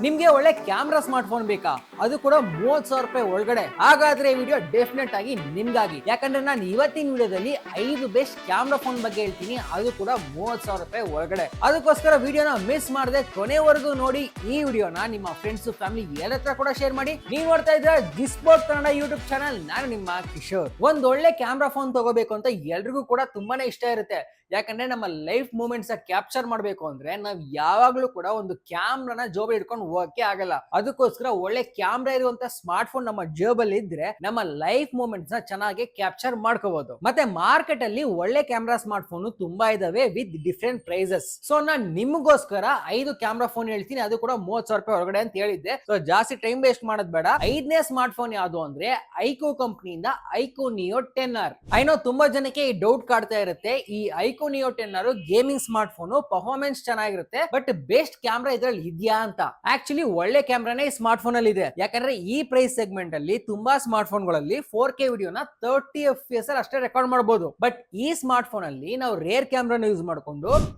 ನಿಮ್ಗೆ ಒಳ್ಳೆ camera smart phone ಬೇಕಾ? ಅದು ಕೂಡ 30,000 ರೂಪಾಯಿ ಒಳಗಡೆ. ಹಾಗಾದ್ರೆ ಈ ವಿಡಿಯೋ ಡೆಫಿನೆಟ್ ಆಗಿ ನಿಮ್ಗಾಗಿ. ಯಾಕಂದ್ರೆ ನಾನು ಇವತ್ತಿನ ವಿಡಿಯೋದಲ್ಲಿ 5 ಬೆಸ್ಟ್ ಕ್ಯಾಮ್ರಾ ಫೋನ್ ಬಗ್ಗೆ ಹೇಳ್ತೀನಿ, ಅದು ಕೂಡ 30,000 ರೂಪಾಯಿ ಒಳಗಡೆ. ಅದಕ್ಕೋಸ್ಕರ ವಿಡಿಯೋನ ಮಿಸ್ ಮಾಡದೆ ಕೊನೆವರೆಗೂ ನೋಡಿ. ಈ ವಿಡಿಯೋನ ನಿಮ್ಮ ಫ್ರೆಂಡ್ಸ್ ಫ್ಯಾಮಿಲಿ ಎಲ್ಲತ್ರ ಕೂಡ ಶೇರ್ ಮಾಡಿ. ನೀವು ನೋಡ್ತಾ ಇದ್ರೆ ಜಿಸ್ಪೋರ್ಟ್ ಕನ್ನಡ ಯೂಟ್ಯೂಬ್ ಚಾನಲ್. ನಾನು ನಿಮ್ಮ ಕಿಶೋರ್. ಒಂದ್ ಒಳ್ಳೆ ಕ್ಯಾಮ್ರಾ ಫೋನ್ ತಗೋಬೇಕು ಅಂತ ಎಲ್ರಿಗೂ ಕೂಡ ತುಂಬಾನೇ ಇಷ್ಟ ಇರುತ್ತೆ. ಯಾಕಂದ್ರೆ ನಮ್ಮ ಲೈಫ್ ಮೂಮೆಂಟ್ಸ್ ಕ್ಯಾಪ್ಚರ್ ಮಾಡ್ಬೇಕು ಅಂದ್ರೆ ನಾವ್ ಯಾವಾಗ್ಲೂ ಕೂಡ ಒಂದು ಕ್ಯಾಮ್ರಾನ ಜೋಬಲ್ಲಿ ಇಟ್ಕೊಂಡು ಹೋಗಕ್ಕೆ ಆಗಲ್ಲ. ಅದಕ್ಕೋಸ್ಕರ ಒಳ್ಳೆ ಕ್ಯಾಮ್ರಾ ಇರುವಂತ ಸ್ಮಾರ್ಟ್ ಫೋನ್ ನಮ್ಮ ಜೇಬಲ್ಲಿ ಇದ್ರೆ ನಮ್ಮ ಲೈಫ್ ಮೂಮೆಂಟ್ಸ್ ನ ಚೆನ್ನಾಗಿ ಕ್ಯಾಪ್ಚರ್ ಮಾಡ್ಕೋಬಹುದು. ಮತ್ತೆ ಮಾರ್ಕೆಟ್ ಅಲ್ಲಿ ಒಳ್ಳೆ ಕ್ಯಾಮ್ರಾ ಸ್ಮಾರ್ಟ್ ಫೋನ್ ತುಂಬಾ ಇದಾವೆ ವಿತ್ ಡಿಫ್ರೆಂಟ್ ಪ್ರೈಸಸ್. ಸೊ ನಾನ್ ನಿಮ್ಗೋಸ್ಕರ 5 ಕ್ಯಾಮ್ರಾ ಫೋನ್ ಹೇಳ್ತೀನಿ, ಅದು ಕೂಡ 30,000 ರೂಪಾಯಿ ಹೊರಗಡೆ ಅಂತ ಹೇಳಿದ್ದೆ. ಸೊ ಜಾಸ್ತಿ ಟೈಮ್ ವೇಸ್ಟ್ ಮಾಡೋದ್ ಬೇಡ. 5ನೇ ಸ್ಮಾರ್ಟ್ ಫೋನ್ ಯಾವುದು ಅಂದ್ರೆ ಐಕೋ ಕಂಪನಿಯಿಂದ ಐಕೋ ನಿಯೋ 10R. ಐನೋ ತುಂಬಾ ಜನಕ್ಕೆ ಈ ಡೌಟ್ ಕಾಡ್ತಾ ಇರುತ್ತೆ, ಈ iQOO Neo 10R gaming smart phone, performance ಚೆನ್ನಾಗಿರುತ್ತೆ, ಬಟ್ ಬೆಸ್ಟ್ ಕ್ಯಾಮ್ರಾ ಇದ್ರಲ್ಲಿ ಇದೆಯಾ ಅಂತ. ಆಕ್ಚುಲಿ ಒಳ್ಳೆ ಕ್ಯಾಮ್ರಾನೇ ಈ ಸ್ಮಾರ್ಟ್ ಫೋನ್ ಅಲ್ಲಿ ಇದೆ. ಯಾಕಂದ್ರೆ ಈ ಪ್ರೈಸ್ ಸೆಗ್ಮೆಂಟ್ ಅಲ್ಲಿ ತುಂಬಾ ಸ್ಮಾರ್ಟ್ ಫೋನ್ ಗಳಲ್ಲಿ 4K ವಿಡಿಯೋನ 30 FPS ಅಲ್ಲಿ ಅಷ್ಟೇ ರೆಕಾರ್ಡ್ ಮಾಡಬಹುದು. ಬಟ್ ಈ ಸ್ಮಾರ್ಟ್ ಫೋನ್ ಅಲ್ಲಿ ನಾವು ರೇರ್ ಕ್ಯಾಮ್ರಾನ ಯೂಸ್ ಮಾಡ್ಕೊಂಡು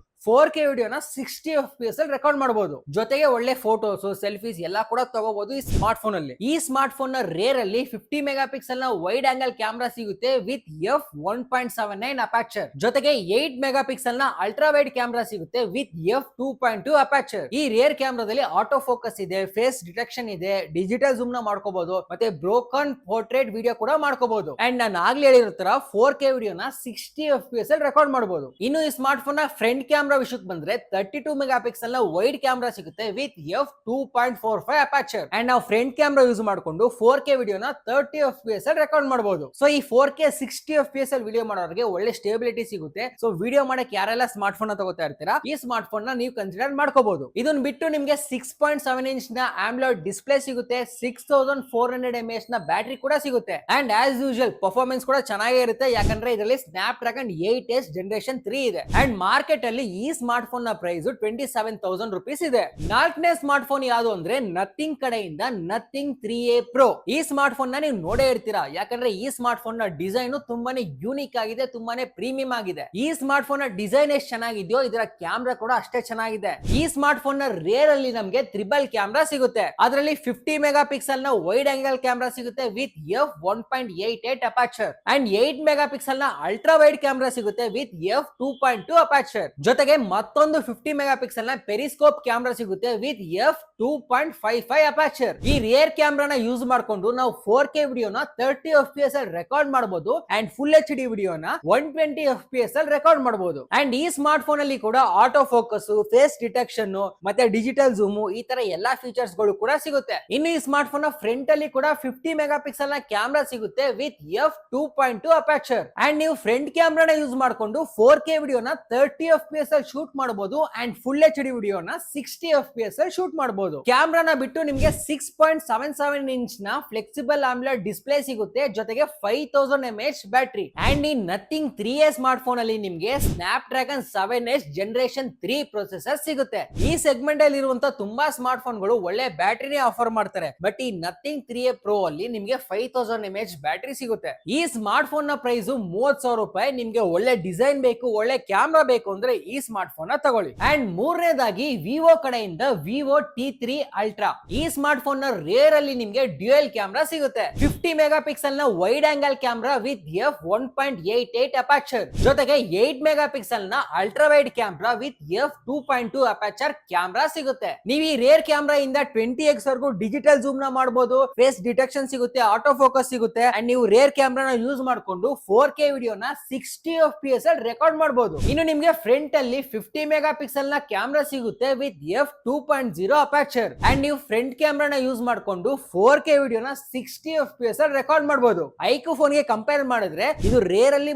4K ವಿಡಿಯೋನ 60 FPS ಅಲ್ಲಿ ರೆಕಾರ್ಡ್ ಮಾಡಬಹುದು. ಜೊತೆಗೆ ಒಳ್ಳೆ ಫೋಟೋಸ್, ಸೆಲ್ಫೀಸ್ ಎಲ್ಲ ಕೂಡ ತಗೋಬಹುದು ಈ ಸ್ಮಾರ್ಟ್ ಫೋನ್ ಅಲ್ಲಿ. ಈ ಸ್ಮಾರ್ಟ್ ಫೋನ್ ನ ರೇರ್ ಅಲ್ಲಿ 50 ಮೆಗಾ ಪಿಕ್ಸೆಲ್ ನ ವೈಡ್ ಆಂಗಲ್ ಕ್ಯಾಮ್ರಾ ಸಿಗುತ್ತೆ ವಿತ್ f1.79 ಅಪಾಚರ್. ಜೊತೆಗೆ 8 ಮೆಗಾ ಪಿಕ್ಸೆಲ್ ನ ಅಲ್ಟ್ರಾ ವೈಡ್ ಕ್ಯಾಮ್ರಾ ಸಿಗುತ್ತೆ ವಿತ್ f2.2 ಅಪಾಚರ್. ಈ ರೇರ್ ಕ್ಯಾಮ್ರಾದಲ್ಲಿ ಆಟೋ ಫೋಕಸ್ ಇದೆ, ಫೇಸ್ ಡಿಟೆಕ್ಷನ್ ಇದೆ, ಡಿಜಿಟಲ್ ಜೂಮ್ ನ ಮಾಡ್ಕೋಬಹುದು, ಮತ್ತೆ ಬ್ರೋಕನ್ ಪೋರ್ಟ್ರೇಟ್ ವಿಡಿಯೋ ಕೂಡ ಮಾಡ್ಕೋಬಹುದು. ಅಂಡ್ ನಾನು ಆಗ್ಲೇ ಹೇಳಿರೋ ತರ 4K ವಿಡಿಯೋನ 60 FPS ಅಲ್ಲಿ ರೆಕಾರ್ಡ್ ಮಾಡಬಹುದು. ಇನ್ನು ಈ ಸ್ಮಾರ್ಟ್ ಫೋನ್ ನ ಫ್ರಂಟ್ ಕ್ಯಾಮ್ರಾ ವಿಷಯಕ್ಕೆ ಬಂದ್ರೆ 32 ಮೆಗಾ ಪಿಕ್ಸೆಲ್ ನ ವೈಡ್ ಕ್ಯಾಮ್ರಾ ಸಿಗುತ್ತೆ ವಿತ್ f2.45 ಅಪಾಚರ್. ಅಂಡ್ ನಾವು ಫ್ರಂಟ್ ಕ್ಯಾಮ್ರಾ ಯೂಸ್ ಮಾಡಿಕೊಂಡು 4K ವಿಡಿಯೋನ 30 FPS ಅಲ್ಲಿ ರೆಕಾರ್ಡ್ ಮಾಡಬಹುದು. ಸೊ ಈ 4K 60 FPS ಅಲ್ಲಿ ವಿಡಿಯೋ ಮಾಡೋರಿಗೆ ಒಳ್ಳೆ ಸ್ಟೇಬಿಲಿಟಿ ಸಿಗುತ್ತೆ. ಸೊ ವಿಡಿಯೋ ಮಾಡಕ್ಕೆ ಯಾರೆಲ್ಲ ಸ್ಮಾರ್ಟ್ ಫೋನ್ ತಗೋತಾ ಇರ್ತೀರಾ, ಈ ಸ್ಮಾರ್ಟ್ ಫೋನ್ ನ ನೀವು ಕನ್ಸಿಡರ್ ಮಾಡ್ಕೋಬಹುದು. ಇದನ್ನ ಬಿಟ್ಟು ನಿಮ್ಗೆ 6.7 ಇಂಚ್ ನ ಆಮ್ಲೋಡ್ ಡಿಸ್ಪ್ಲೇ ಸಿಗುತ್ತೆ, 6400 mAh ನ ಬ್ಯಾಟರಿ ಕೂಡ ಸಿಗುತ್ತೆ. ಅಂಡ್ ಆಸ್ ಯೂಶುವಲ್ ಪರ್ಫಾರ್ಮೆನ್ಸ್ ಕೂಡ ಚೆನ್ನಾಗೇ ಇರುತ್ತೆ, ಯಾಕಂದ್ರೆ ಇದರಲ್ಲಿ ಸ್ನ್ಯಾಪ್ ಡ್ರ್ಯಾಗನ್ 8S ಜನರೇಷನ್ 3 ಇದೆ. ಅಂಡ್ ಮಾರ್ಕೆಟ್ ಅಲ್ಲಿ ಈ ಸ್ಮಾರ್ಟ್ ಫೋನ್ ನ ಪ್ರೈಸ್ 27,000 ರೂಪೀಸ್ ಇದೆ. 4ನೇ ಸ್ಮಾರ್ಟ್ ಫೋನ್ ಯಾವುದು ಅಂದ್ರೆ ನಥಿಂಗ್ ಕಡೆಯಿಂದ ನಥಿಂಗ್ 3A Pro. ಈ ಸ್ಮಾರ್ಟ್ ಫೋನ್ ನ ನೀವು ನೋಡೇ ಇರ್ತೀರಾ, ಯಾಕಂದ್ರೆ ಈ ಸ್ಮಾರ್ಟ್ ಫೋನ್ ನ ಡಿಸೈನ್ ತುಂಬಾನೇ ಯೂನಿಕ್ ಆಗಿದೆ, ತುಂಬಾನೇ ಪ್ರೀಮಿಯಂ ಆಗಿದೆ. ಈ ಸ್ಮಾರ್ಟ್ ಫೋನ್ ನ ಡಿಸೈನ್ ಎಷ್ಟು ಚೆನ್ನಾಗಿದೆಯೋ ಇದರ ಕ್ಯಾಮ್ರಾ ಕೂಡ ಅಷ್ಟೇ ಚೆನ್ನಾಗಿದೆ. ಈ ಸ್ಮಾರ್ಟ್ ಫೋನ್ ನ ರೇರ್ ಅಲ್ಲಿ ನಮಗೆ ಟ್ರಿಬಲ್ ಕ್ಯಾಮ್ರಾ ಸಿಗುತ್ತೆ. ಅದರಲ್ಲಿ 50 ಮೆಗಾ ಪಿಕ್ಸೆಲ್ ನ ವೈಡ್ ಆಂಗಲ್ ಕ್ಯಾಮ್ರಾ ಸಿಗುತ್ತೆ with f1.88 aperture. And 8 mega pixel ನ ಅಲ್ಟ್ರಾ ವೈಡ್ ಕ್ಯಾಮ್ರಾ ಸಿಗುತ್ತೆ ವಿತ್ f2.2 ಅಪಾಚರ್. ಜೊತೆಗೆ ಮತ್ತೊಂದು 50 ಮೆಗಾ ಪಿಕ್ಸೆಲ್ ನ ಪೆರಿಸ್ಕೋಪ್ ಕ್ಯಾಮ್ರಾ ಸಿಗುತ್ತೆ ವಿತ್ f2.55 ಅಪಾಚರ್. ಈ ರೇರ್ ಕ್ಯಾಮ್ರಾನ ಯೂಸ್ ಮಾಡಿಕೊಂಡು ನಾವು 4K ವಿಡಿಯೋನ 30 FPS ಅಲ್ಲಿ ರೆಕಾರ್ಡ್ ಮಾಡಬಹುದು ಅಂಡ್ ಫುಲ್ HD ವಿಡಿಯೋನ 120 FPS ಅಲ್ಲಿ ರೆಕಾರ್ಡ್ ಮಾಡಬಹುದು. ಅಂಡ್ ಈ ಸ್ಮಾರ್ಟ್ ಫೋನ್ ಅಲ್ಲಿ ಕೂಡ ಆಟೋ ಫೋಕಸ್, ಫೇಸ್ ಡಿಟೆಕ್ಷನ್, ಮತ್ತೆ ಡಿಜಿಟಲ್ ಜೂಮ್, ಈ ತರ ಎಲ್ಲಾ ಫೀಚರ್ಸ್ ಗಳು ಕೂಡ ಸಿಗುತ್ತೆ. ಇನ್ನು ಈ ಸ್ಮಾರ್ಟ್ ಫೋನ್ ನ ಫ್ರಂಟ್ ಅಲ್ಲಿ ಕೂಡ 50 ಮೆಗಾ ಪಿಕ್ಸೆಲ್ ನ ಕ್ಯಾಮ್ರಾ ಸಿಗುತ್ತೆ ವಿತ್ f2.2 ಅಪಾಚರ್. ಅಂಡ್ ನೀವು ಫ್ರಂಟ್ ಕ್ಯಾಮ್ರಾನ ಯೂಸ್ ಮಾಡಿಕೊಂಡು 4K ವಿಡಿಯೋನ 30 FPS ಅಲ್ಲಿ ಶೂಟ್ ಮಾಡಬಹುದು ಅಂಡ್ ಫುಲ್ HD ವಿಡಿಯೋನ 60 FPS ಅಲ್ಲಿ ಶೂಟ್ ಮಾಡಬಹುದು. ಕ್ಯಾಮ್ರಾನ ಬಿಟ್ಟು ನಿಮಗೆ 6.77 ಇಂಚ್ ನ ಫ್ಲೆಕ್ಸಿಬಲ್ ಆಮ್ಲೋಡ್ ಡಿಸ್ಪ್ಲೇ ಸಿಗುತ್ತೆ, ಜೊತೆಗೆ 5000 mAh ಬ್ಯಾಟರಿ. ಅಂಡ್ ಈ ನಥಿಂಗ್ 3A ಸ್ಮಾರ್ಟ್ ಫೋನ್ ಅಲ್ಲಿ ನಿಮಗೆ snap dragon 7S generation 3 processor ಸಿಗುತ್ತೆ. ಈ ಸೆಗ್ಮೆಂಟ್ ಅಲ್ಲಿ ಇರುವಂತ ತುಂಬಾ ಸ್ಮಾರ್ಟ್ ಫೋನ್ ಗಳು ಒಳ್ಳೆ ಬ್ಯಾಟರಿನೇ ಆಫರ್ ಮಾಡ್ತಾರೆ, ಬಟ್ ಈ ನಥಿಂಗ್ 3A Pro ಅಲ್ಲಿ ನಿಮಗೆ 5000 mAh ಬ್ಯಾಟರಿ ಸಿಗುತ್ತೆ. ಈ ಸ್ಮಾರ್ಟ್ ಫೋನ್ ನ ಪ್ರೈಸ್ 30,000 ರೂಪಾಯಿ. ನಿಮ್ಗೆ ಒಳ್ಳೆ ಡಿಸೈನ್ ಬೇಕು, ಒಳ್ಳೆ ಕ್ಯಾಮ್ರಾ ಬೇಕು ಅಂದ್ರೆ ಈ ಸ್ಮಾರ್ಟ್ ಫೋನ್ ತಗೊಳ್ಳಿ. ಅಂಡ್ ಮೂರನೇದಾಗಿ ವಿವೋ ಕಡೆಯಿಂದ ವಿವೋ T3 ಅಲ್ಟ್ರಾ. ಈ ಸ್ಮಾರ್ಟ್ ಫೋನ್ ನ ರೇರ್ ಅಲ್ಲಿ ನಿಮ್ಗೆ ಡ್ಯುಯಲ್ ಕ್ಯಾಮ್ರಾ ಸಿಗುತ್ತೆ. 50 ಮೆಗಾ ಪಿಕ್ಸೆಲ್ ನ wide angle camera with f1.88 aperture. ಜೊತೆಗೆ 8 ಮೆಗಾ ಪಿಕ್ಸೆಲ್ ನ ultra wide camera with f2.2 aperture camera ಸಿಗುತ್ತೆ. ನೀವು ಈ ರೇರ್ ಕ್ಯಾಮ್ರಾ ಇಂದ 20x ವರೆಗೂ ಡಿಜಿಟಲ್ ಜೂಮ್ ನ ಮಾಡಬಹುದು, ಫೇಸ್ ಡಿಟೆಕ್ಷನ್ ಸಿಗುತ್ತೆ, ಆಟೋ ಫೋಕಸ್ ಸಿಗುತ್ತೆ. ಅಂಡ್ ನೀವು ರೇರ್ ಕ್ಯಾಮ್ರಾನ ಯೂಸ್ ಮಾಡಿಕೊಂಡು 4K ವಿಡಿಯೋನ 60 FPS ಅಲ್ಲಿ ರೆಕಾರ್ಡ್ ಮಾಡಬಹುದು. ಇನ್ನು ನಿಮ್ಗೆ ಫ್ರಂಟ್ ಅಲ್ಲಿ 50 ಮೆಗಾ ಪಿಕ್ಸೆಲ್ ನ ಕ್ಯಾಮ್ರಾ ಸಿಗುತ್ತೆ ವಿತ್ f2.0 ಅಪಾಚರ್. ಅಂಡ್ ನೀವು ಫ್ರಂಟ್ ಕ್ಯಾಮ್ರಾನ ಯೂಸ್ ಮಾಡಿಕೊಂಡು 4K ವಿಡಿಯೋನ 60 FPS ಅಲ್ಲಿ ರೆಕಾರ್ಡ್ ಮಾಡಬಹುದು. ಐಕೋ ಫೋನ್ ಗೆ ಕಂಪೇರ್ ಮಾಡಿದ್ರೆ ಇದು ರೇರ್ ಅಲ್ಲಿ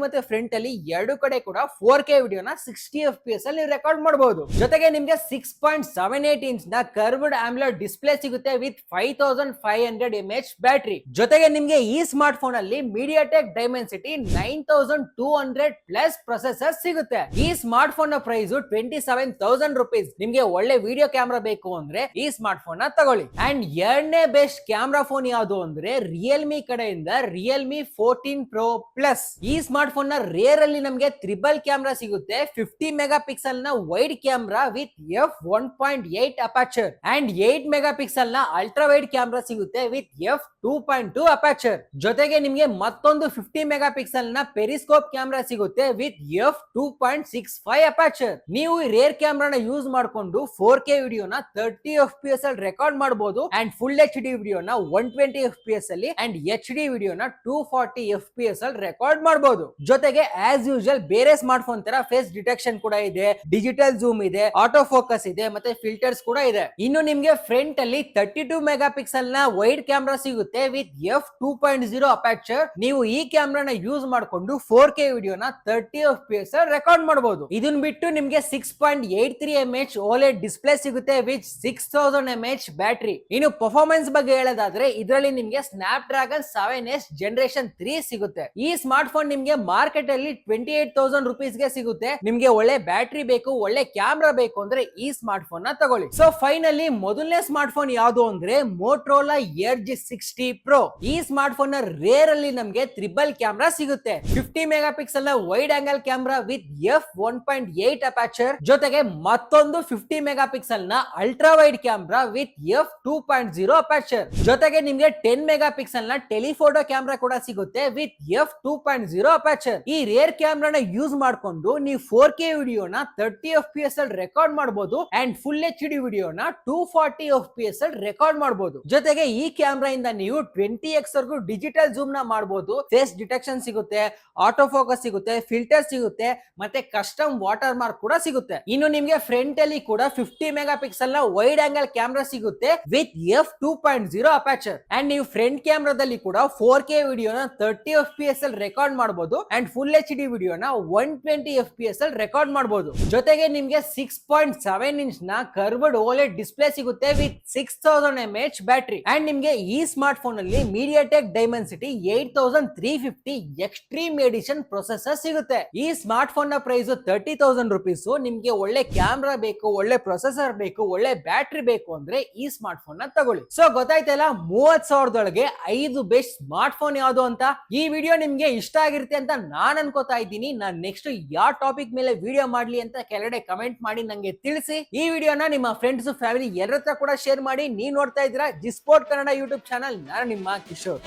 ಮತ್ತೆ ಫ್ರಂಟ್ ಅಲ್ಲಿ ಎರಡು ಕಡೆ ಕೂಡ 4K ವಿಡಿಯೋನ 60 FPS ಅಲ್ಲಿ ರೆಕಾರ್ಡ್ ಮಾಡಬಹುದು. ಜೊತೆಗೆ ನಿಮ್ಗೆ 6.78 ಇಂಚ್ ನ ಕರ್ವ್ಡ್ ಆಮ್ಲೋಡ್ ಡಿಸ್ಪ್ಲೇ ಸಿಗುತ್ತೆ ವಿತ್ 5500 mAh ಬ್ಯಾಟರಿ. ಜೊತೆಗೆ ನಿಮ್ಗೆ ಈ ಸ್ಮಾರ್ಟ್ ಫೋನ್ ಅಲ್ಲಿ ಮೀಡಿಯಾಟೆಕ್ ಡೈಮೆನ್ಸಿಟಿ 9200 ಪ್ಲಸ್ ಪ್ರೊಸೆಸರ್ ಸಿಗುತ್ತೆ. ಈ ಸ್ಮಾರ್ಟ್ ಫೋನ್ ನ ಪ್ರೈಸ್ 27,000 ರುಪೀಸ್. ನಿಮ್ಗೆ ಒಳ್ಳೆ ವಿಡಿಯೋ ಕ್ಯಾಮ್ರಾ ಬೇಕು ಅಂದ್ರೆ ಈ ಸ್ಮಾರ್ಟ್ ಫೋನ್ ನ ತಗೊಳ್ಳಿ. ಅಂಡ್ ಎರಡನೇ ಬೆಸ್ಟ್ ಕ್ಯಾಮ್ರಾ ಫೋನ್ ಯಾವುದು ಅಂದ್ರೆ ರಿಯಲ್ಮಿ ಕಡೆಯಿಂದ ರಿಯಲ್ಮಿ 14 Pro Plus. ಈ ಸ್ಮಾರ್ಟ್ ಫೋನ್ ನ ರೇರ್ ಅಲ್ಲಿ ನಮ್ಗೆ ಟ್ರಿಬಲ್ ಕ್ಯಾಮ್ರಾ ಸಿಗುತ್ತೆ. 50 ಮೆಗಾ ಪಿಕ್ಸೆಲ್ ನ wide camera with f1.8 aperture and 8 mega pixel ನ ಅಲ್ಟ್ರಾ ವೈಡ್ ಕ್ಯಾಮ್ರಾ ಸಿಗುತ್ತೆ ವಿತ್ f2.2 ಅಪರ್ಚರ್. ಜೊತೆಗೆ ನಿಮ್ಗೆ ಮತ್ತೊಂದು 50 ಮೆಗಾ ಪಿಕ್ಸೆಲ್ ನ ಪೆರಿಸ್ಕೋಪ್ ಕ್ಯಾಮ್ರಾ ಸಿಗುತ್ತೆ ವಿತ್ f2.65 ಅಪರ್ಚರ್. ನೀವು ರೇರ್ ಕ್ಯಾಮ್ರಾನ ಯೂಸ್ ಮಾಡಿಕೊಂಡು 4K ವಿಡಿಯೋನ 30 FPS ಅಲ್ಲಿ ರೆಕಾರ್ಡ್ ಮಾಡಬಹುದು ಅಂಡ್ ಫುಲ್ HD ವಿಡಿಯೋನ 120 FPS ಅಲ್ಲಿ ಅಂಡ್ HD ವಿಡಿಯೋನ 240 FPS ಅಲ್ಲಿ ರೆಕಾರ್ಡ್ ಮಾಡಬಹುದು. ಜೊತೆಗೆ ಆಸ್ ಯೂಶುವಲ್ ಬೇರೆ ಸ್ಮಾರ್ಟ್ ಫೋನ್ ತರ ಫೇಸ್ ಡಿಟೆಕ್ಷನ್ ಕೂಡ ಇದೆ, ಡಿಜಿಟಲ್ ಜೂಮ್ ಇದೆ, ಆಟೋ ಫೋಕಸ್ ಇದೆ, ಮತ್ತೆ ಫಿಲ್ಟರ್ಸ್ ಕೂಡ ಇದೆ. ಇನ್ನು ನಿಮ್ಗೆ ಫ್ರಂಟ್ ಅಲ್ಲಿ 32 ಮೆಗಾ ಪಿಕ್ಸೆಲ್ ನ ವೈಡ್ ಕ್ಯಾಮ್ರಾ ಸಿಗುತ್ತೆ ವಿತ್ f2.0 ಅಪರ್ಚರ್. ನೀವು ಈ ಕ್ಯಾಮ್ರಾನ ಯೂಸ್ ಮಾಡಿಕೊಂಡು 4K ವಿಡಿಯೋನ 30 FPS ಅಲ್ಲಿ ರೆಕಾರ್ಡ್ ಮಾಡಬಹುದು. ಇದನ್ನ ಬಿಟ್ಟು ನಿಮ್ಗೆ 6.83 mAh OLED ಡಿಸ್ಪ್ಲೇ ಸಿಗುತ್ತೆ ವಿತ್ 6000 mAh ಬ್ಯಾಟರಿ. ಇನ್ನು ಪರ್ಫಾರ್ಮೆನ್ಸ್ ಬಗ್ಗೆ ಹೇಳೋದಾದ್ರೆ ಇದರಲ್ಲಿ ನಿಮ್ಗೆ ಸ್ನ್ಯಾಪ್ ಡ್ರ್ಯಾಗನ್ 7S ಜನರೇಷನ್ 3 ಸಿಗುತ್ತೆ. ಈ ಸ್ಮಾರ್ಟ್ ಫೋನ್ ನಿಮ್ಗೆ ಮಾರ್ಕೆಟ್ ಅಲ್ಲಿ 28,000 ರುಪೀಸ್ ಗೆ ಸಿಗುತ್ತೆ. ನಿಮ್ಗೆ ಒಳ್ಳೆ ಬ್ಯಾಟರಿ ಬೇಕು, ಒಳ್ಳೆ ಕ್ಯಾಮ್ರಾ ಬೇಕು ಅಂದ್ರೆ ಈ ಸ್ಮಾರ್ಟ್ ಫೋನ್ ನ ತಗೊಳ್ಳಿ. ಸೊ ಫೈನಲಿ ಮೊದಲನೇ ಸ್ಮಾರ್ಟ್ ಫೋನ್ ಯಾವುದು ಅಂದ್ರೆ Motorola Edge 60 Pro. ಈ ಸ್ಮಾರ್ಟ್ ಫೋನ್ ನ ರೇರ್ ಅಲ್ಲಿ ನಮ್ಗೆ ಟ್ರಿಬಲ್ ಕ್ಯಾಮ್ರಾ ಸಿಗುತ್ತೆ. 50 ಮೆಗಾ ಪಿಕ್ಸೆಲ್ ನ wide angle camera with f1.8 aperture. ಜೊತೆಗೆ ಮತ್ತೊಂದು 50 ಮೆಗಾ ಪಿಕ್ಸೆಲ್ ನ ultra wide camera with f2.0 aperture. ಜೊತೆಗೆ ನಿಮ್ಗೆ 10 ಮೆಗಾ ಪಿಕ್ಸೆಲ್ ನ ಟೆಲಿಫೋಟೋ ಕ್ಯಾಮ್ರಾ ಕೂಡ ಸಿಗುತ್ತೆ ವಿತ್ f2.0 ಅಪರ್ಚರ್. ಈ ರೇರ್ ಕ್ಯಾಮ್ರಾನ ಯೂಸ್ ಮಾಡಿಕೊಂಡು ನೀವು 4K ವಿಡಿಯೋನ 30 FPS ಅಲ್ಲಿ ರೆಕಾರ್ಡ್ ಮಾಡಬಹುದು ಅಂಡ್ ಫುಲ್ HD ವಿಡಿಯೋನ 240 FPS ಅಲ್ಲಿ ರೆಕಾರ್ಡ್ ಮಾಡಬಹುದು. ಜೊತೆಗೆ ಈ ಕ್ಯಾಮ್ರಾ ಇಂದ ನೀವು 20x ವರೆಗೂ ಡಿಜಿಟಲ್ ಜೂಮ್ ನ ಮಾಡಬಹುದು. ಫೇಸ್ ಡಿಟೆಕ್ಷನ್ ಸಿಗುತ್ತೆ, ಆಟೋ ಫೋಕಸ್ ಸಿಗುತ್ತೆ, ಫಿಲ್ಟರ್ ಸಿಗುತ್ತೆ, ಮತ್ತೆ ಕಸ್ಟಮ್ ವಾಟರ್ ಮಾರ್ಕ್ ಕೂಡ ಸಿಗುತ್ತೆ. ಇನ್ನು ನಿಮ್ಗೆ ಫ್ರಂಟ್ ಅಲ್ಲಿ ಕೂಡ 50 ಮೆಗಾ ಪಿಕ್ಸೆಲ್ ನ ವೈಡ್ ಆಂಗಲ್ ಕ್ಯಾಮ್ರಾ ಸಿಗುತ್ತೆ ವಿತ್ f2.0 ಅಪರ್ಚರ್. ಅಂಡ್ ನೀವು ಫ್ರಂಟ್ ಕ್ಯಾಮ್ರಾದಲ್ಲಿ ಕೂಡ 4K ವಿಡಿಯೋನ 30 FPS ಅಲ್ಲಿ ರೆಕಾರ್ಡ್ ಮಾಡಬಹುದು ಅಂಡ್ ಫುಲ್ HD ವಿಡಿಯೋನ 120 FPS ಅಲ್ಲಿ ರೆಕಾರ್ಡ್ ಮಾಡಬಹುದು. ಜೊತೆಗೆ ನಿಮ್ಗೆ 6.7 ಇಂಚ್ ನ ಕರ್ವ್ಡ್ OLED ಡಿಸ್ಪ್ಲೇ ಸಿಗುತ್ತೆ ವಿತ್ 6000 mAh ಬ್ಯಾಟರಿ. ಅಂಡ್ ನಿಮ್ಗೆ ಈ ಸ್ಮಾರ್ಟ್ ಫೋನ್ ಅಲ್ಲಿ MediaTek Dimensity 8350 extreme edition processor ಸಿಗುತ್ತೆ. ಈ ಸ್ಮಾರ್ಟ್ ಫೋನ್ ನ ಪ್ರೈಸ್ 30,000 ರುಪೀಸ್. ನಿಮ್ಗೆ ಒಳ್ಳೆ ಕ್ಯಾಮ್ರಾ ಬೇಕು, ಒಳ್ಳೆ ಪ್ರೊಸೆಸರ್ ಬೇಕು, ಒಳ್ಳೆ ಬ್ಯಾಟರಿ ಬೇಕು ಅಂದ್ರೆ ಈ ಸ್ಮಾರ್ಟ್ ಫೋನ್ ನ ತಗೊಳ್ಳಿ. ಸೊ ಗೊತ್ತಾಯ್ತಲ್ಲ 30,000 5 ಬೆಸ್ಟ್ ಸ್ಮಾರ್ಟ್ ಫೋನ್ ಯಾವುದು ಅಂತ. ಈ ವಿಡಿಯೋ ನಿಮ್ಗೆ ಇಷ್ಟ ಆಗಿರುತ್ತೆ ಅಂತ ನಾನ್ ಅನ್ಕೋತಾ ಇದ್ದೀನಿ. ನಾನ್ ನೆಕ್ಸ್ಟ್ ಯಾವ ಟಾಪಿಕ್ ಮೇಲೆ ವಿಡಿಯೋ ಮಾಡ್ಲಿ ಅಂತ ಕೆಳಗಡೆ ಕಮೆಂಟ್ ಮಾಡಿ ನಂಗೆ ತಿಳಿಸಿ. ಈ ವಿಡಿಯೋನ ನಿಮ್ಮ ಫ್ರೆಂಡ್ಸ್, ಫ್ಯಾಮಿಲಿ ಎಲ್ಲರ ಹತ್ರ ಕೂಡ ಶೇರ್ ಮಾಡಿ. ನೀವು ನೋಡ್ತಾ ಇದ್ದೀರಾ ಜಿಸ್ಪೋರ್ಟ್ ಕನ್ನಡ ಯೂಟ್ಯೂಬ್ ಚಾನಲ್. ನಾನು ನಿಮ್ಮ ಕಿಶೋರ್.